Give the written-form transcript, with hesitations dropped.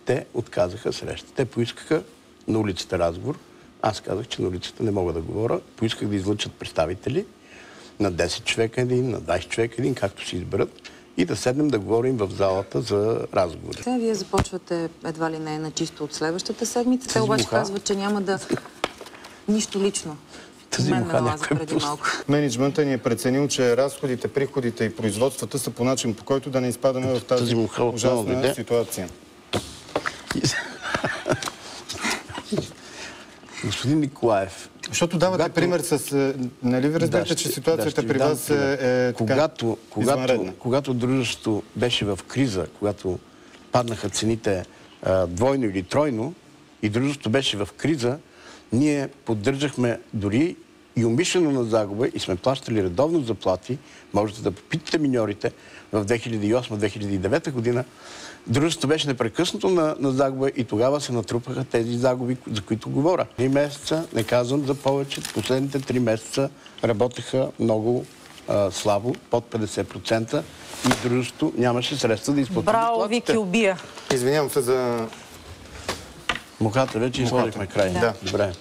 те отказаха среща. Те поискаха на улицата разговор. Аз казах, че на улицата не мога да говоря. Поисках да излъчат представители на 10 човека един, на 20 човека един, както си изберат, и да седнем да говорим в залата за разговори. Вие започвате едва ли не на чисто от следващата седмица. Те обаче казват, че няма да... Нищо лично. Тази муха някой преди малко. Менеджментът ни е преценил, че разходите, приходите и производствата са по начин, по който да не изпадаме в тази ужасна ситуация. Господин Николаев, защото давате пример с... Нали ви разбирате, че ситуацията при вас е извънредна? Когато дружеството беше в криза, когато паднаха цените двойно или тройно и дружеството беше в криза, ние поддържахме дори и умишлено на загуба и сме плащали редовно заплати. Можете да попитате миньорите в 2008-2009 година. Дружеството беше непрекъснато на загуба и тогава се натрупаха тези загуби, за които говоря. 3 месеца, не казвам за повече, последните 3 месеца работеха много слабо, под 50% и дружеството нямаше средства да изплати заплатите. Браво, Вики убия! Извинявам се за... Мухата вече изложихме край. Да. Добре.